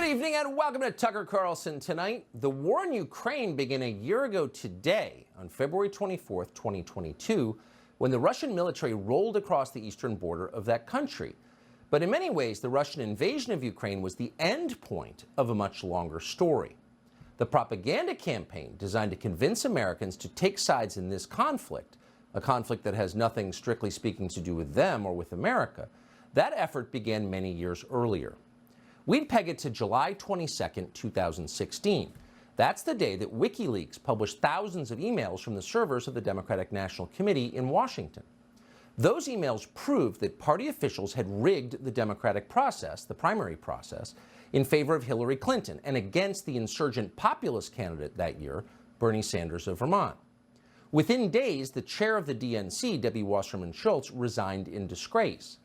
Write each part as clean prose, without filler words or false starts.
Good evening and welcome to Tucker Carlson Tonight. The war in Ukraine began a year ago today, on February 24th, 2022, when the Russian military rolled across the eastern border of that country. But in many ways, the Russian invasion of Ukraine was the end point of a much longer story. The propaganda campaign designed to convince Americans to take sides in this conflict, a conflict that has nothing, strictly speaking, to do with them or with America, that effort began many years earlier. We'd peg it to July 22, 2016. That's the day that WikiLeaks published thousands of emails from the servers of the Democratic National Committee in Washington. Those emails proved that party officials had rigged the Democratic process, the primary process, in favor of Hillary Clinton and against the insurgent populist candidate that year, Bernie Sanders of Vermont. Within days, the chair of the DNC, Debbie Wasserman Schultz, resigned in disgrace.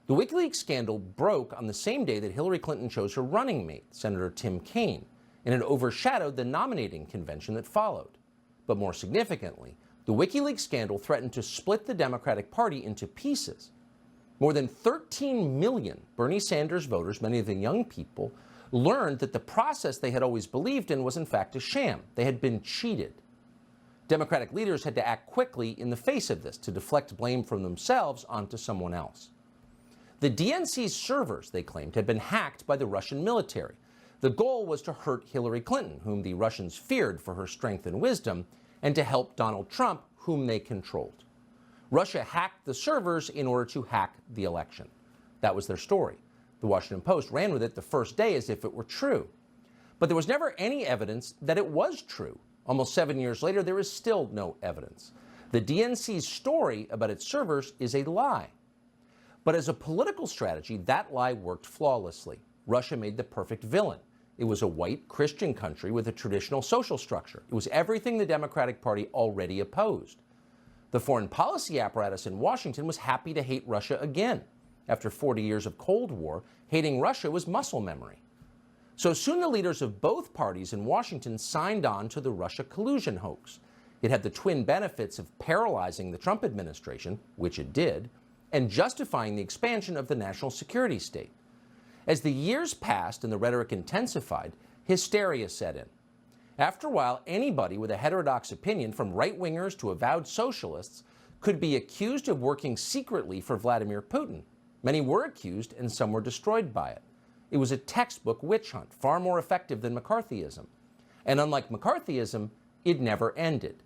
The WikiLeaks scandal broke on the same day that Hillary Clinton chose her running mate, Senator Tim Kaine, and it overshadowed the nominating convention that followed. But more significantly, the WikiLeaks scandal threatened to split the Democratic Party into pieces. More than 13 million Bernie Sanders voters, many of them young people, learned that the process they had always believed in was in fact a sham. They had been cheated. Democratic leaders had to act quickly in the face of this to deflect blame from themselves onto someone else. The DNC's servers, they claimed, had been hacked by the Russian military. The goal was to hurt Hillary Clinton, whom the Russians feared for her strength and wisdom, and to help Donald Trump, whom they controlled. Russia hacked the servers in order to hack the election. That was their story. The Washington Post ran with it the first day as if it were true. But there was never any evidence that it was true. Almost 7 years later, there is still no evidence. The DNC's story about its servers is a lie. But as a political strategy, that lie worked flawlessly. Russia made the perfect villain. It was a white Christian country with a traditional social structure. It was everything the Democratic Party already opposed. The foreign policy apparatus in Washington was happy to hate Russia again. After 40 years of Cold War, hating Russia was muscle memory. So soon the leaders of both parties in Washington signed on to the Russia collusion hoax. It had the twin benefits of paralyzing the Trump administration, which it did, and justifying the expansion of the national security state. As the years passed and the rhetoric intensified, hysteria set in. After a while, anybody with a heterodox opinion, from right-wingers to avowed socialists, could be accused of working secretly for Vladimir Putin. Many were accused and some were destroyed by it. It was a textbook witch hunt, far more effective than McCarthyism. And unlike McCarthyism, it never ended.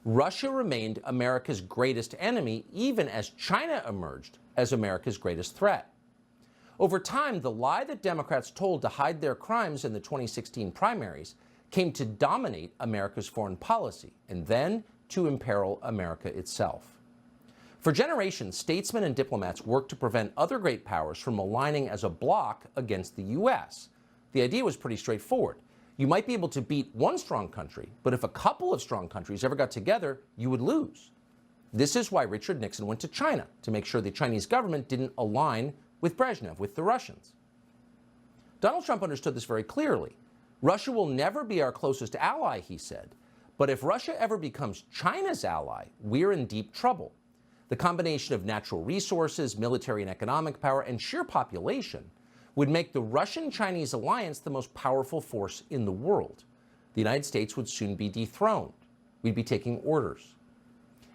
Russia remained America's greatest enemy, even as China emerged as America's greatest threat. Over time, the lie that Democrats told to hide their crimes in the 2016 primaries came to dominate America's foreign policy, and then to imperil America itself. For generations, statesmen and diplomats worked to prevent other great powers from aligning as a bloc against the U.S. The idea was pretty straightforward. You might be able to beat one strong country, but if a couple of strong countries ever got together, you would lose. This is why Richard Nixon went to China, to make sure the Chinese government didn't align with Brezhnev, with the Russians. Donald Trump understood this very clearly. Russia will never be our closest ally, he said, but if Russia ever becomes China's ally, we're in deep trouble. The combination of natural resources, military and economic power, and sheer population would make the Russian-Chinese alliance the most powerful force in the world. The United States would soon be dethroned. We'd be taking orders.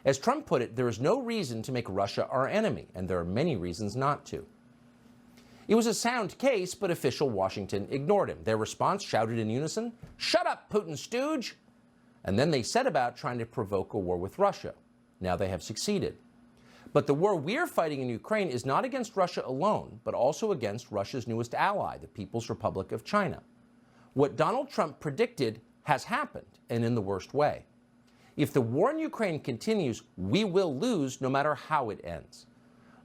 As Trump put it, there is no reason to make Russia our enemy, and there are many reasons not to. It was a sound case, but official Washington ignored him. Their response shouted in unison, "Shut up, Putin stooge!" And then they set about trying to provoke a war with Russia. Now they have succeeded. But the war we're fighting in Ukraine is not against Russia alone, but also against Russia's newest ally, the People's Republic of China. What Donald Trump predicted has happened, and in the worst way. If the war in Ukraine continues, we will lose no matter how it ends.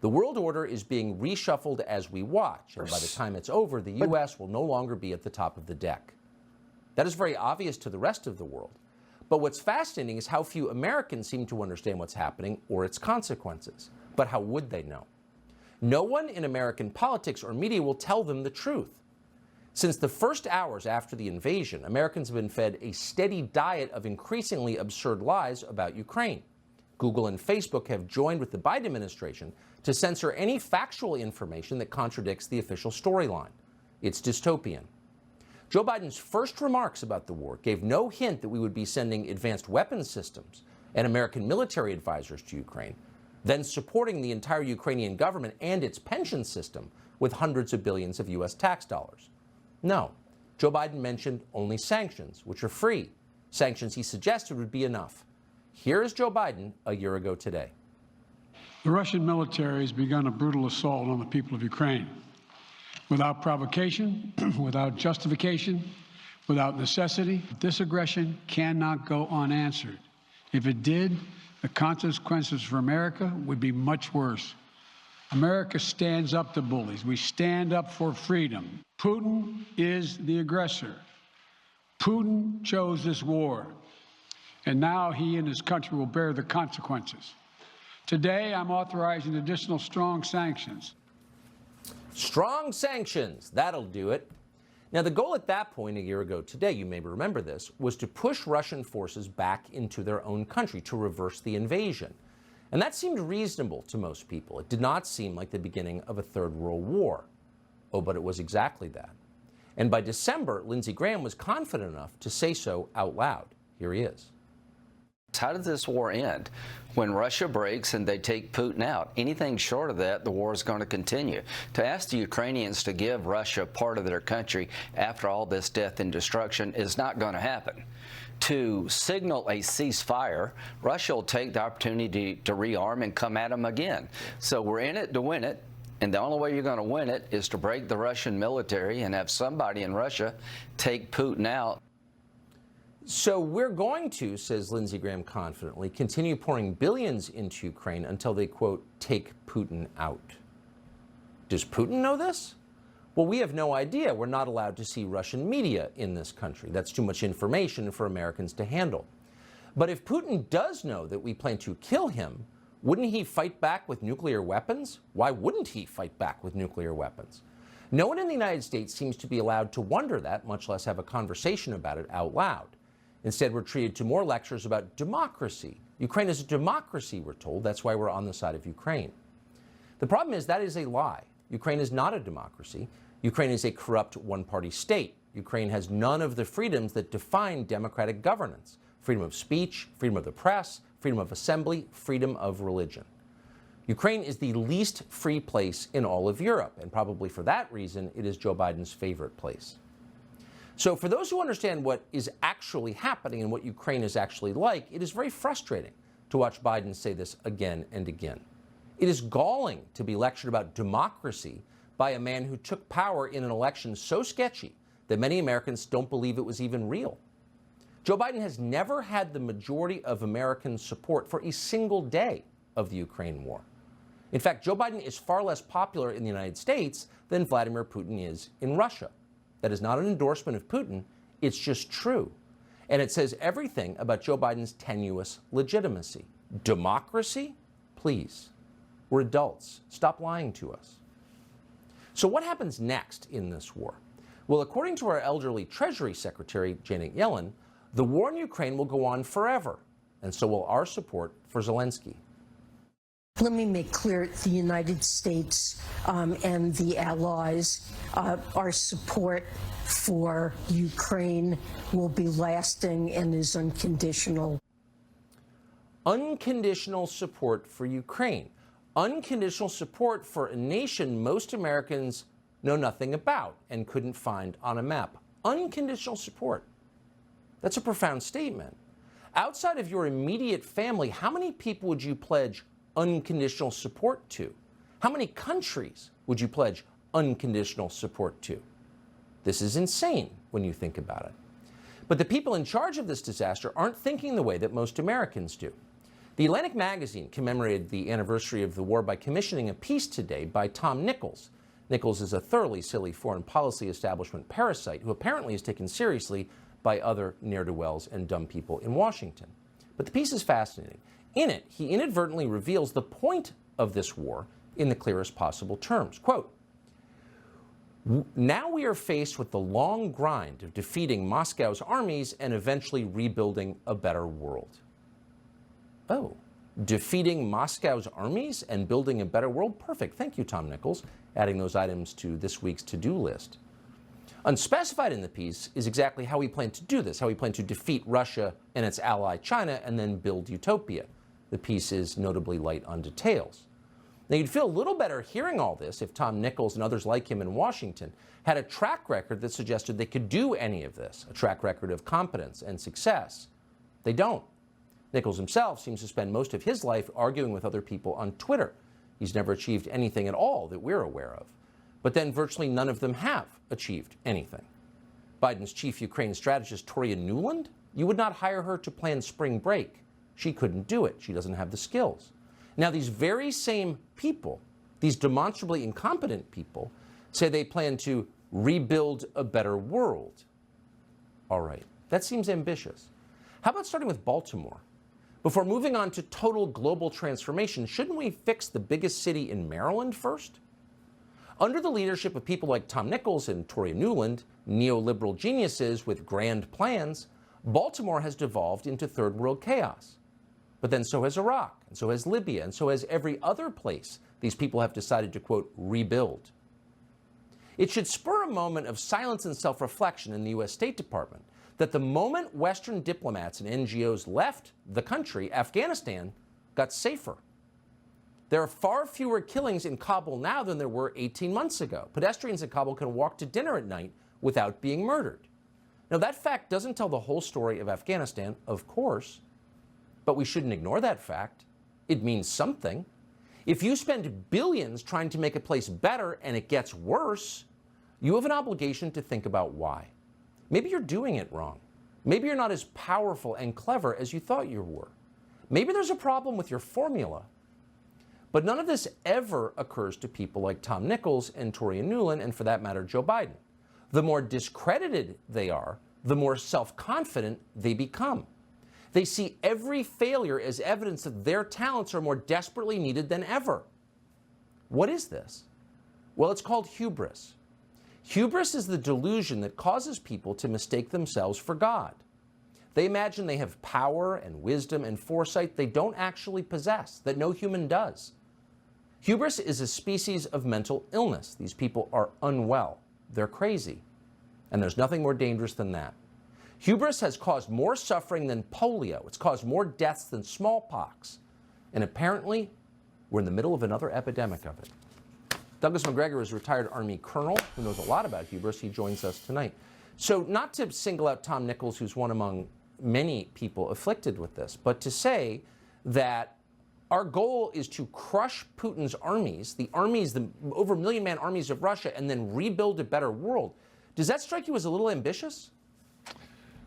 The world order is being reshuffled as we watch, and by the time it's over, the U.S. will no longer be at the top of the deck. That is very obvious to the rest of the world. But what's fascinating is how few Americans seem to understand what's happening or its consequences. But how would they know? No one in American politics or media will tell them the truth. Since the first hours after the invasion, Americans have been fed a steady diet of increasingly absurd lies about Ukraine. Google and Facebook have joined with the Biden administration to censor any factual information that contradicts the official storyline. It's dystopian. Joe Biden's first remarks about the war gave no hint that we would be sending advanced weapons systems and American military advisors to Ukraine, then supporting the entire Ukrainian government and its pension system with hundreds of billions of U.S. tax dollars. No, Joe Biden mentioned only sanctions, which are free. Sanctions he suggested would be enough. Here is Joe Biden a year ago today. The Russian military has begun a brutal assault on the people of Ukraine. Without provocation, without justification, without necessity, this aggression cannot go unanswered. If it did, the consequences for America would be much worse. America stands up to bullies. We stand up for freedom. Putin is the aggressor. Putin chose this war, and now he and his country will bear the consequences. Today, I'm authorizing additional strong sanctions. Strong sanctions, that'll do it. Now, the goal at that point a year ago today, you may remember this, was to push Russian forces back into their own country to reverse the invasion. And that seemed reasonable to most people. It did not seem like the beginning of a third world war. Oh, but it was exactly that. And by December, Lindsey Graham was confident enough to say so out loud. Here he is. How does this war end? When Russia breaks and they take Putin out, anything short of that, the war is going to continue. To ask the Ukrainians to give Russia part of their country after all this death and destruction is not going to happen. To signal a ceasefire, Russia will take the opportunity to rearm and come at them again. So we're in it to win it. And the only way you're going to win it is to break the Russian military and have somebody in Russia take Putin out. So we're going to, says Lindsey Graham confidently, continue pouring billions into Ukraine until they, quote, take Putin out. Does Putin know this? Well, we have no idea. We're not allowed to see Russian media in this country. That's too much information for Americans to handle. But if Putin does know that we plan to kill him, wouldn't he fight back with nuclear weapons? Why wouldn't he fight back with nuclear weapons? No one in the United States seems to be allowed to wonder that, much less have a conversation about it out loud. Instead, we're treated to more lectures about democracy. Ukraine is a democracy, we're told. That's why we're on the side of Ukraine. The problem is that is a lie. Ukraine is not a democracy. Ukraine is a corrupt one-party state. Ukraine has none of the freedoms that define democratic governance: freedom of speech, freedom of the press, freedom of assembly, freedom of religion. Ukraine is the least free place in all of Europe, and probably for that reason, it is Joe Biden's favorite place. So for those who understand what is actually happening and what Ukraine is actually like, it is very frustrating to watch Biden say this again and again. It is galling to be lectured about democracy by a man who took power in an election so sketchy that many Americans don't believe it was even real. Joe Biden has never had the majority of American support for a single day of the Ukraine war. In fact, Joe Biden is far less popular in the United States than Vladimir Putin is in Russia. That is not an endorsement of Putin, it's just true. And it says everything about Joe Biden's tenuous legitimacy. Democracy? Please. We're adults. Stop lying to us. So what happens next in this war? Well, according to our elderly Treasury Secretary, Janet Yellen, the war in Ukraine will go on forever, and so will our support for Zelensky. Let me make clear, the United States and the allies, our support for Ukraine will be lasting and is unconditional. Unconditional support for Ukraine. Unconditional support for a nation most Americans know nothing about and couldn't find on a map. Unconditional support. That's a profound statement. Outside of your immediate family, how many people would you pledge unconditional support to? How many countries would you pledge unconditional support to? This is insane when you think about it. But the people in charge of this disaster aren't thinking the way that most Americans do. The Atlantic magazine commemorated the anniversary of the war by commissioning a piece today by Tom Nichols. Nichols is a thoroughly silly foreign policy establishment parasite who apparently is taken seriously by other ne'er-do-wells and dumb people in Washington. But the piece is fascinating. In it, he inadvertently reveals the point of this war in the clearest possible terms. Quote, "Now we are faced with the long grind of defeating Moscow's armies and eventually rebuilding a better world." Oh, defeating Moscow's armies and building a better world? Perfect. Thank you, Tom Nichols, adding those items to this week's to-do list. Unspecified in the piece is exactly how we plan to do this, how we plan to defeat Russia and its ally China and then build utopia. The piece is notably light on details. Now, you'd feel a little better hearing all this if Tom Nichols and others like him in Washington had a track record that suggested they could do any of this, a track record of competence and success. They don't. Nichols himself seems to spend most of his life arguing with other people on Twitter. He's never achieved anything at all that we're aware of. But then virtually none of them have achieved anything. Biden's chief Ukraine strategist, Toria Nuland, you would not hire her to plan spring break. She couldn't do it. She doesn't have the skills. Now, these very same people, these demonstrably incompetent people, say they plan to rebuild a better world. All right, that seems ambitious. How about starting with Baltimore? Before moving on to total global transformation, shouldn't we fix the biggest city in Maryland first? Under the leadership of people like Tom Nichols and Toria Nuland, neoliberal geniuses with grand plans, Baltimore has devolved into third world chaos. But then so has Iraq, and so has Libya, and so has every other place these people have decided to, quote, rebuild. It should spur a moment of silence and self-reflection in the U.S. State Department that the moment Western diplomats and NGOs left the country, Afghanistan got safer. There are far fewer killings in Kabul now than there were 18 months ago. Pedestrians in Kabul can walk to dinner at night without being murdered. Now, that fact doesn't tell the whole story of Afghanistan, of course, but we shouldn't ignore that fact. It means something. If you spend billions trying to make a place better and it gets worse, you have an obligation to think about why. Maybe you're doing it wrong. Maybe you're not as powerful and clever as you thought you were. Maybe there's a problem with your formula. But none of this ever occurs to people like Tom Nichols and Toria Nuland, and for that matter, Joe Biden. The more discredited they are, the more self-confident they become. They see every failure as evidence that their talents are more desperately needed than ever. What is this? Well, it's called hubris. Hubris is the delusion that causes people to mistake themselves for God. They imagine they have power and wisdom and foresight they don't actually possess, that no human does. Hubris is a species of mental illness. These people are unwell. They're crazy. And there's nothing more dangerous than that. Hubris has caused more suffering than polio. It's caused more deaths than smallpox. And apparently, we're in the middle of another epidemic of it. Douglas McGregor is a retired Army colonel who knows a lot about hubris. He joins us tonight. So not to single out Tom Nichols, who's one among many people afflicted with this, but to say that our goal is to crush Putin's armies, the over 1 million-man armies of Russia, and then rebuild a better world. Does that strike you as a little ambitious?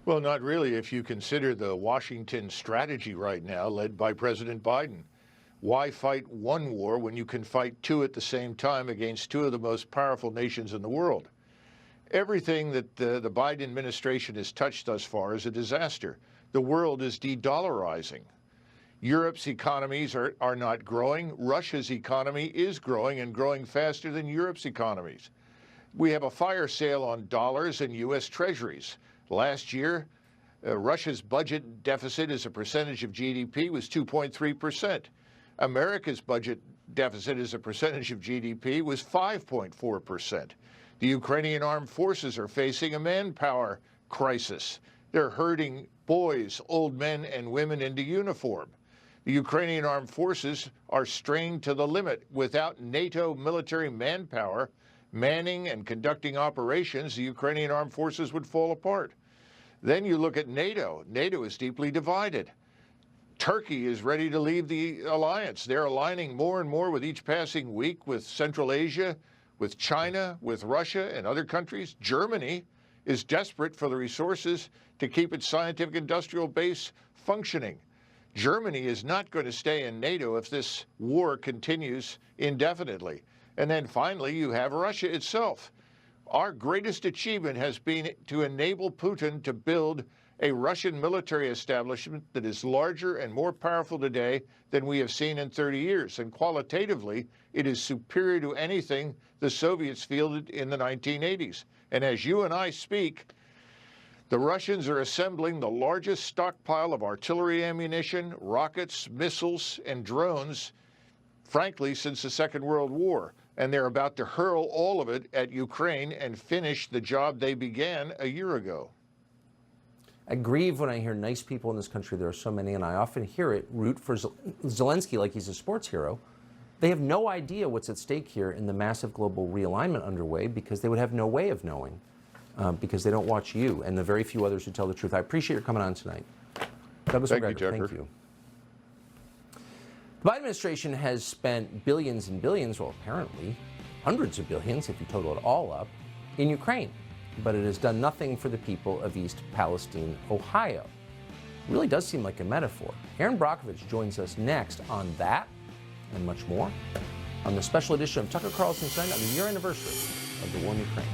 Well, not really if you consider the Washington strategy right now led by President Biden. Why fight one war when you can fight two at the same time against two of the most powerful nations in the world? Everything that the Biden administration has touched thus far is a disaster. The world is de-dollarizing. Europe's economies are not growing. Russia's economy is growing and growing faster than Europe's economies. We have a fire sale on dollars and U.S. treasuries. Last year, Russia's budget deficit as a percentage of GDP was 2.3%. America's budget deficit as a percentage of GDP was 5.4%. The Ukrainian armed forces are facing a manpower crisis. They're herding boys, old men, and women into uniform. The Ukrainian armed forces are strained to the limit. Without NATO military manpower, manning and conducting operations, the Ukrainian armed forces would fall apart. Then you look at NATO. NATO is deeply divided. Turkey is ready to leave the alliance. They're aligning more and more with each passing week with Central Asia, with China, with Russia, and other countries. Germany is desperate for the resources to keep its scientific industrial base functioning. Germany is not going to stay in NATO if this war continues indefinitely. And then finally, you have Russia itself. Our greatest achievement has been to enable Putin to build a Russian military establishment that is larger and more powerful today than we have seen in 30 years. And qualitatively, it is superior to anything the Soviets fielded in the 1980s. And as you and I speak, the Russians are assembling the largest stockpile of artillery ammunition, rockets, missiles, and drones, frankly, since the Second World War. and they're about to hurl all of it at Ukraine and finish the job they began a year ago. I grieve when I hear nice people in this country. There are so many, and I often hear it, root for Zelensky like he's a sports hero. They have no idea what's at stake here in the massive global realignment underway, because they would have no way of knowing, because they don't watch you and the very few others who tell the truth. I appreciate your coming on tonight. Douglas Thank you, McGregor, Tucker. thank you. The Biden administration has spent billions and billions, well, apparently hundreds of billions if you total it all up, in Ukraine. But it has done nothing for the people of East Palestine, Ohio. It really does seem like a metaphor. Aaron Brockovich joins us next on that and much more on the special edition of Tucker Carlson Tonight on the year anniversary of the war in Ukraine.